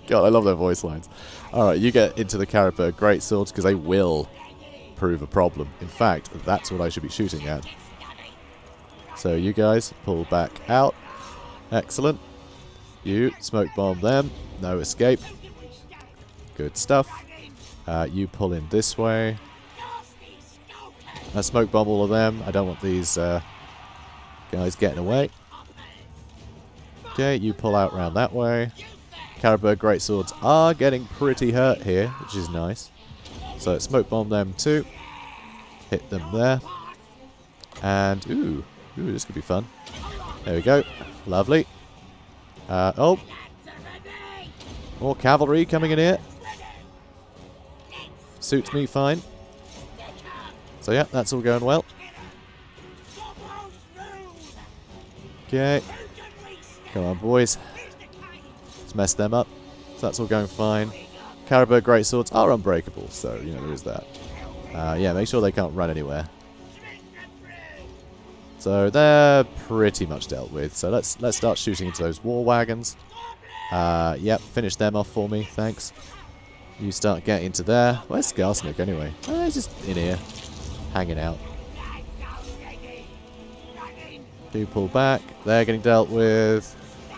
God, I love their voice lines. Alright, you get into the Karabakh great swords because they will prove a problem. In fact, that's what I should be shooting at. So you guys pull back out. Excellent. You smoke bomb them. No escape. Good stuff. You pull in this way. I smoke bomb all of them. I don't want these guys getting away. Okay, you pull out round that way. Caribou greatswords are getting pretty hurt here, which is nice. So smoke bomb them too. Hit them there. And ooh, this could be fun. There we go. Lovely. Oh, more cavalry coming in here. Suits me fine. So yeah, that's all going well. Okay. Come on, boys. Let's mess them up. So that's all going fine. Caribou greatswords are unbreakable, so you know there is that. Yeah, make sure they can't run anywhere. So they're pretty much dealt with. So let's start shooting into those war wagons. Yep, finish them off for me, thanks. You start getting into there. Where's Skarsnik anyway? He's just in here, hanging out. Do pull back. They're getting dealt with.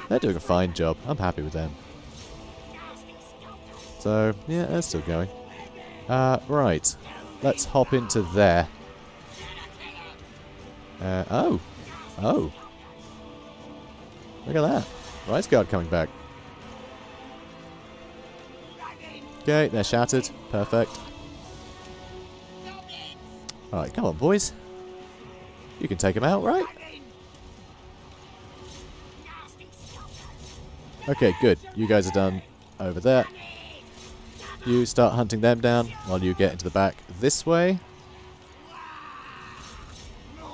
They're doing a fine job. I'm happy with them. So yeah, they're still going. Right. Let's hop into there. Oh. Look at that. Rice Guard coming back. Okay, they're shattered. Perfect. Alright, come on, boys. You can take them out, right? Okay, good. You guys are done over there. You start hunting them down while you get into the back this way.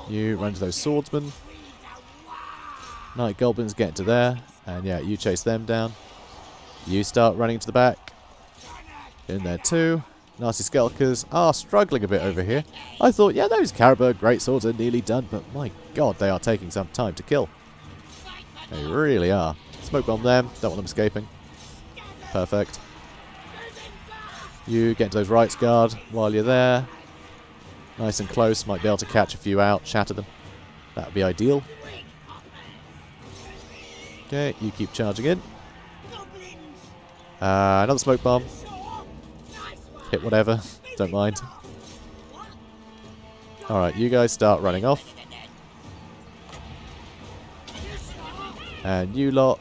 You run to those swordsmen. Night goblins get into there. And yeah, you chase them down. You start running to the back. In there too. Nasty skelkers are struggling a bit over here. I thought, yeah, those Caribou greatswords are nearly done, but my god, they are taking some time to kill. They really are. Smoke bomb them. Don't want them escaping. Perfect. You get into those rights guard while you're there. Nice and close. Might be able to catch a few out. Shatter them. That would be ideal. Okay, you keep charging in. Another smoke bomb. Hit whatever. Don't mind. Alright, you guys start running off. And you lot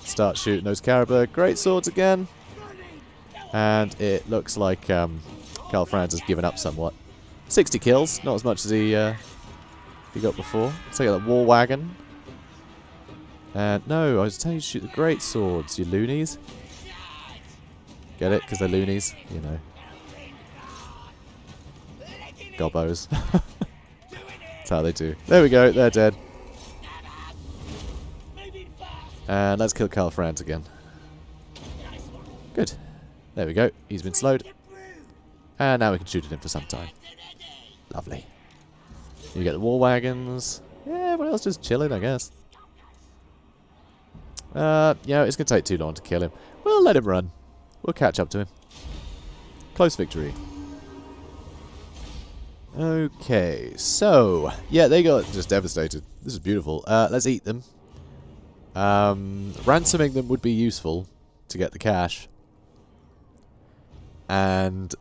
start shooting those Caribou greatswords again. And it looks like Karl Franz has given up somewhat. 60 kills, not as much as he got before. So you got that war wagon. And no, I was telling you to shoot the greatswords, you loonies. Get it? Because they're loonies, you know. Gobbos. That's how they do. There we go, they're dead. And let's kill Karl Franz again. Good. There we go. He's been slowed. And now we can shoot at him for some time. Lovely. You get the war wagons. Yeah, everyone else just chilling, I guess. Yeah, it's going to take too long to kill him. We'll let him run. We'll catch up to him. Close victory. Okay, so yeah, they got just devastated. This is beautiful. Let's eat them. Ransoming them would be useful to get the cash. And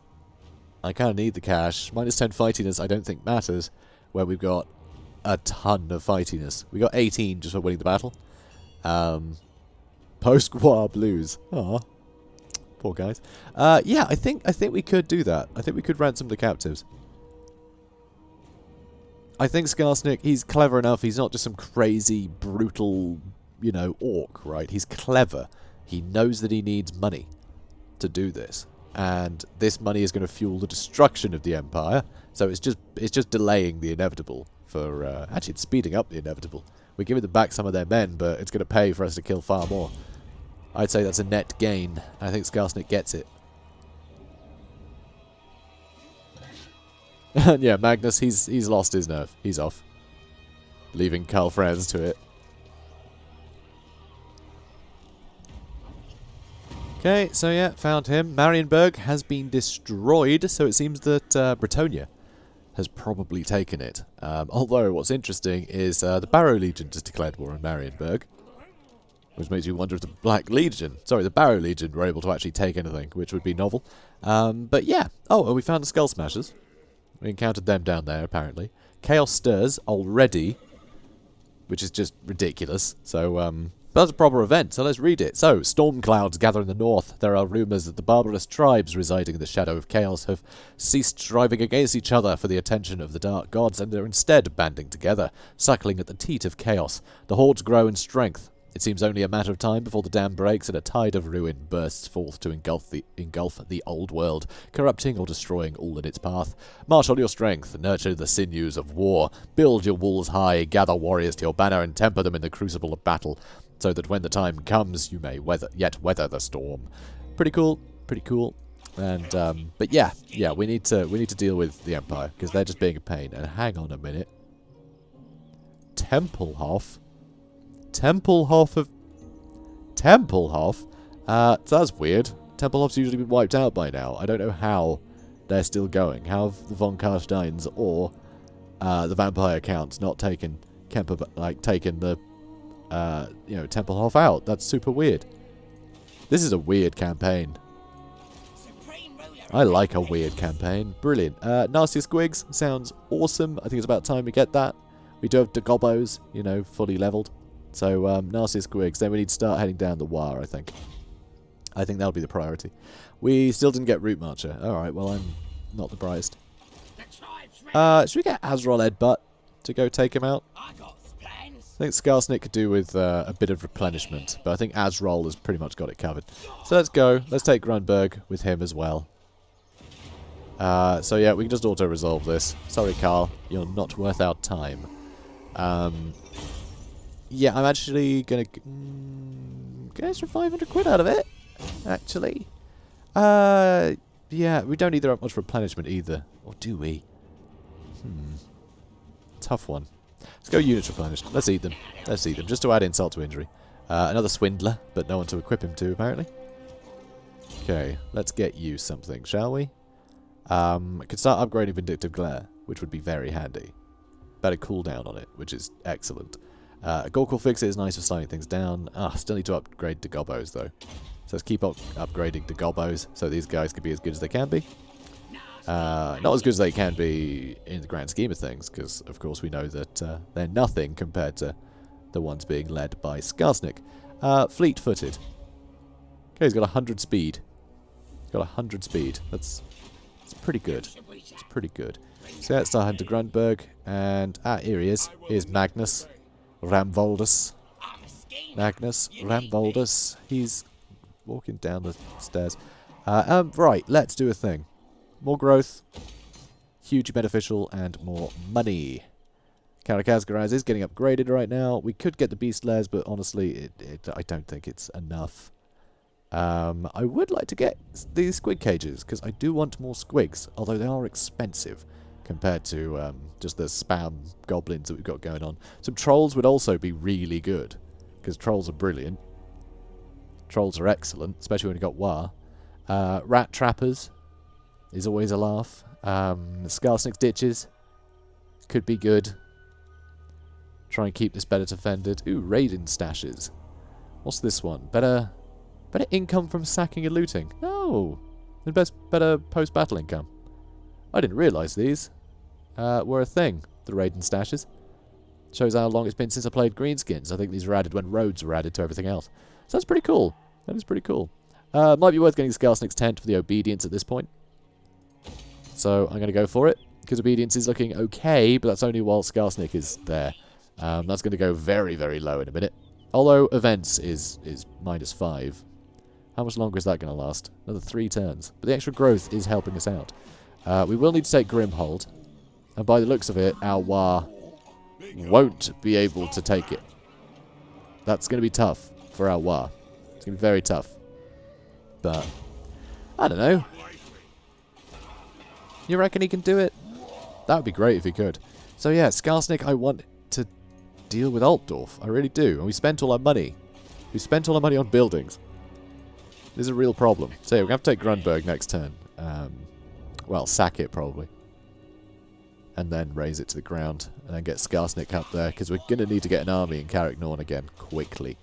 I kind of need the cash. -10 fightiness I don't think matters, where we've got a ton of fightiness. We got 18 just for winning the battle. Post-war blues. Aw. Poor guys. Yeah, I think we could do that. I think we could ransom the captives. I think Skarsnik, he's clever enough. He's not just some crazy, brutal, you know, orc, right? He's clever. He knows that he needs money to do this. And this money is going to fuel the destruction of the Empire. So it's just delaying the inevitable. Actually, it's speeding up the inevitable. We're giving them back some of their men, but it's going to pay for us to kill far more. I'd say that's a net gain. I think Skarsnik gets it. And yeah, Magnus, he's lost his nerve. He's off. Leaving Karl Franz to it. Okay, so yeah, found him. Marienburg has been destroyed, so it seems that Bretonnia has probably taken it. Although, what's interesting is the Barrow Legion has declared war on Marienburg. Which makes you wonder if the the Barrow Legion were able to actually take anything, which would be novel. But yeah. Oh, and we found the Skull Smashers. We encountered them down there, apparently. Chaos Stirs already, which is just ridiculous. So, that's a proper event, so let's read it. So, storm clouds gather in the north. There are rumours that the barbarous tribes residing in the shadow of chaos have ceased striving against each other for the attention of the dark gods, and are instead banding together, suckling at the teat of chaos. The hordes grow in strength. It seems only a matter of time before the dam breaks and a tide of ruin bursts forth to engulf the old world, corrupting or destroying all in its path. Marshal your strength, nurture the sinews of war, build your walls high, gather warriors to your banner, and temper them in the crucible of battle, so that when the time comes, you may yet weather the storm. Pretty cool, pretty cool. And but yeah, we need to deal with the Empire because they're just being a pain. And hang on a minute, Tempelhof. So that's weird. Tempelhof's usually been wiped out by now. I don't know how they're still going. How have the von Karsteins or the vampire counts not taken the Tempelhof out? That's super weird. This is a weird campaign. I like a weird campaign. Brilliant. Nasty Squigs sounds awesome. I think it's about time we get that. We do have the Gobbos, fully leveled. So, Nasty Squigs. Then we need to start heading down the War, I think. I think that'll be the priority. We still didn't get Root Marcher. Alright, well, I'm not the brightest. Should we get Azrael Edbutt to go take him out? I think Skarsnik could do with a bit of replenishment, but I think Azrael has pretty much got it covered. So let's go. Let's take Grunberg with him as well. So yeah, we can just auto-resolve this. Sorry, Carl. You're not worth our time. Yeah, I'm actually going to get extra 500 quid out of it, actually. Yeah, we don't need that much replenishment either. Or do we? Tough one. Let's go units replenished. Let's eat them. Let's eat them, just to add insult to injury. Another Swindler, but no one to equip him to, apparently. Okay, let's get you something, shall we? Could start upgrading Vindictive Glare, which would be very handy. Better cooldown on it, which is excellent. Gorkle Fix is nice for slowing things down. Still need to upgrade to Gobbos, though. So let's keep upgrading to Gobbos, so these guys can be as good as they can be. Not as good as they can be in the grand scheme of things, because, of course, we know that they're nothing compared to the ones being led by Skarsnik. Fleet-footed. Okay, he's got 100 speed. He's got 100 speed. That's pretty good. It's pretty good. So let's start heading to Grunberg, and here he is. Here's Magnus Ramvoldus. He's walking down the stairs. Right, let's do a thing. More growth, hugely beneficial, and more money. Karak is getting upgraded right now. We could get the Beast Lairs, but honestly, I don't think it's enough. I would like to get these squig cages, because I do want more squigs, although they are expensive compared to just the spam goblins that we've got going on. Some trolls would also be really good, because trolls are brilliant. Trolls are excellent, especially when you've got War. Rat Trappers is always a laugh. Skarsnik's Ditches could be good. Try and keep this better defended. Ooh, Raiden Stashes. What's this one? Better income from sacking and looting. Oh, and better post-battle income. I didn't realise these were a thing, the Raiden Stashes. Shows how long it's been since I played Greenskins. I think these were added when roads were added to everything else. So that's pretty cool. That is pretty cool. Might be worth getting Skarsnik's tent for the obedience at this point. So I'm going to go for it, because obedience is looking okay, but that's only while Skarsnik is there. That's going to go very, very low in a minute. Although events is -5. How much longer is that going to last? Another 3 turns. But the extra growth is helping us out. We will need to take Grimhold. And by the looks of it, our War won't be able to take it. That's going to be tough for our War. It's going to be very tough. But, I don't know. You reckon he can do it? That would be great if he could. So yeah, Skarsnik, I want to deal with Altdorf. I really do. And we spent all our money. We spent all our money on buildings. This is a real problem. So yeah, we're going to have to take Grunberg next turn. Well, sack it probably. And then raise it to the ground. And then get Skarsnik up there. Because we're going to need to get an army in Karak Norn again quickly.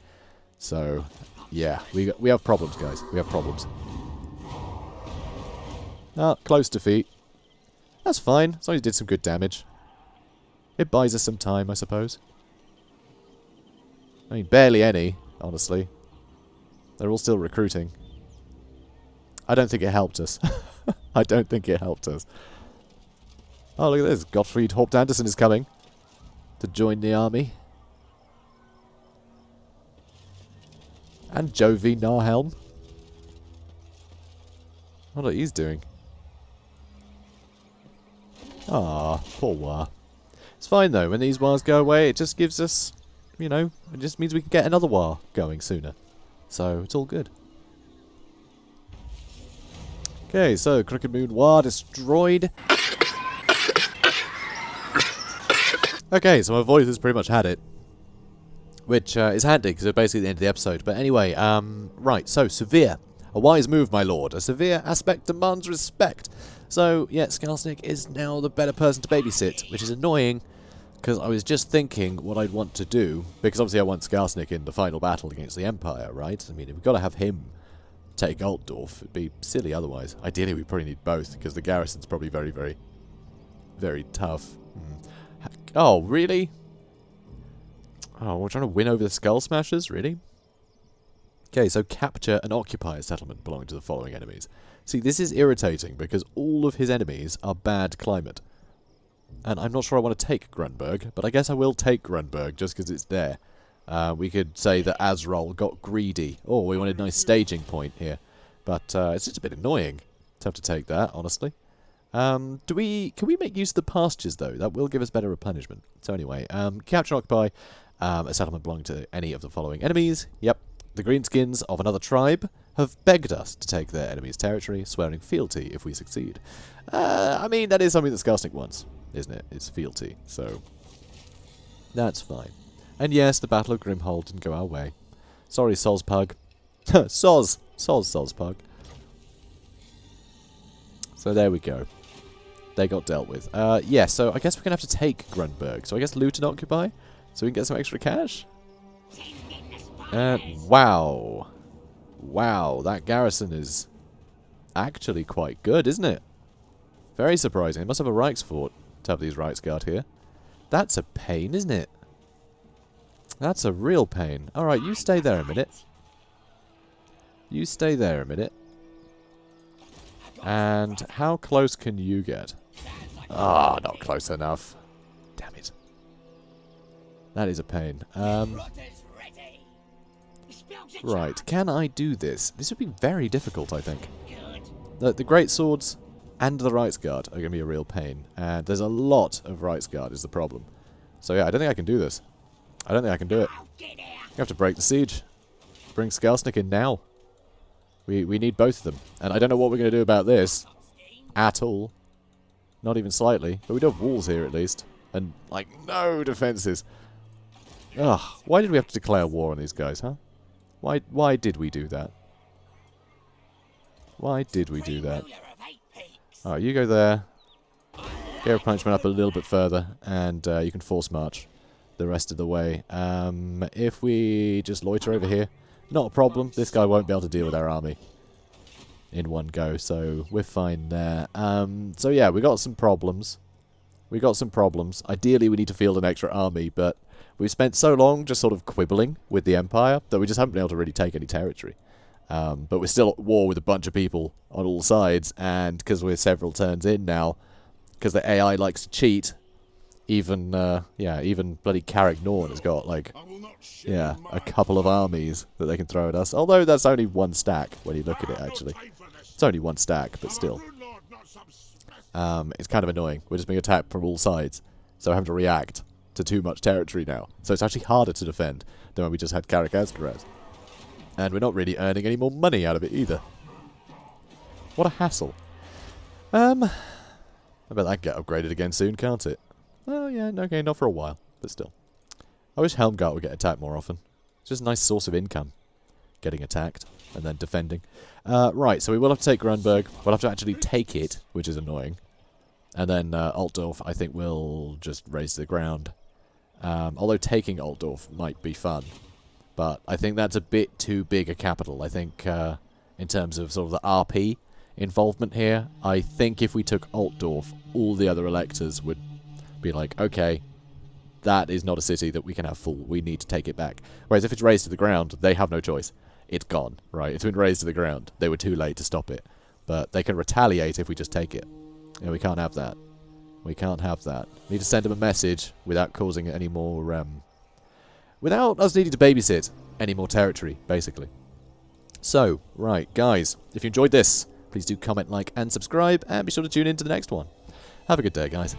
So, yeah, we have problems, guys. We have problems. Ah, close defeat. That's fine, as long as he did some good damage. It buys us some time, I suppose. I mean, barely any, honestly. They're all still recruiting. I don't think it helped us. I don't think it helped us. Oh, look at this. Gottfried Haupt Anderson is coming to join the army. And Jovi Narhelm. I wonder what he's doing. Ah, poor War. It's fine though, when these wars go away, it just gives us, you know, it just means we can get another war going sooner. So, it's all good. Okay, so, Crooked Moon War destroyed. Okay, so my voice has pretty much had it. Which is handy, because it's basically the end of the episode. But anyway, right, so, Severe. A wise move, my lord. A severe aspect demands respect. So, yeah, Skarsnik is now the better person to babysit, which is annoying, because I was just thinking what I'd want to do, because obviously I want Skarsnik in the final battle against the Empire, right? I mean, we've got to have him take Altdorf. It'd be silly otherwise. Ideally, we probably need both, because the garrison's probably very, very, very tough. Oh, really? Oh, we're trying to win over the Skull Smashers? Really? Okay, so capture and occupy a settlement belonging to the following enemies. See, this is irritating because all of his enemies are bad climate. And I'm not sure I want to take Grunberg, but I guess I will take Grunberg just because it's there. We could say that Azrol got greedy. Oh, we wanted a nice staging point here. But it's just a bit annoying to have to take that, honestly. Can we make use of the pastures, though? That will give us better replenishment. So anyway, capture and occupy a settlement belonging to any of the following enemies. Yep. The greenskins of another tribe have begged us to take their enemy's territory, swearing fealty if we succeed. I mean, that is something that Skarsnik wants, isn't it? It's fealty, so that's fine. And yes, the Battle of Grimhold didn't go our way. Sorry, Sozpug. Sozpug. So there we go. They got dealt with. Yeah, so I guess we're going to have to take Grunberg. So I guess loot and occupy, so we can get some extra cash? Wow. Wow, that garrison is actually quite good, isn't it? Very surprising. It must have a Reichsfort to have these Reichsguard here. That's a pain, isn't it? That's a real pain. Alright, you stay there a minute. You stay there a minute. And how close can you get? Ah, not close enough. Damn it. That is a pain. Right, can I do this? This would be very difficult, I think. The Great Swords and the Reichsguard are going to be a real pain. And there's a lot of Reichsguard is the problem. So yeah, I don't think I can do this. I don't think I can do it. You have to break the siege. Bring Skarsnik in now. We need both of them. And I don't know what we're going to do about this. At all. Not even slightly. But we do have walls here at least. And, like, no defences. Ugh. Why did we have to declare war on these guys, huh? Why did we do that? Why did we do that? Alright, you go there. Get replenishment up a little bit further. And you can force march the rest of the way. If we just loiter over here, not a problem. This guy won't be able to deal with our army in one go, so we're fine there. So yeah, we got some problems. Ideally, we need to field an extra army, but we've spent so long just sort of quibbling with the Empire that we just haven't been able to really take any territory. But we're still at war with a bunch of people on all sides, and because we're several turns in now, because the AI likes to cheat, even bloody Karak Norn has got, like, yeah, a couple of armies that they can throw at us. Although that's only one stack when you look at it, actually. It's only one stack, but still. It's kind of annoying. We're just being attacked from all sides, so I have to react to too much territory now. So it's actually harder to defend than when we just had Karak Eight-Peaks. And we're not really earning any more money out of it either. What a hassle. I bet that get upgraded again soon, can't it? Oh yeah, okay, not for a while, but still. I wish Helmgart would get attacked more often. It's just a nice source of income. Getting attacked and then defending. Right, so we will have to take Grunberg. We'll have to actually take it, which is annoying. And then Altdorf, I think, will just raise to the ground. Although taking Altdorf might be fun. But I think that's a bit too big a capital. I think in terms of sort of the RP involvement here, I think if we took Altdorf, all the other electors would be like, okay, that is not a city that we can have full. We need to take it back. Whereas if it's razed to the ground, they have no choice. It's gone, right? It's been razed to the ground. They were too late to stop it. But they can retaliate if we just take it. And we can't have that. We can't have that. We need to send them a message without causing any more... without us needing to babysit any more territory, basically. So, right, guys, if you enjoyed this, please do comment, like, and subscribe, and be sure to tune in to the next one. Have a good day, guys.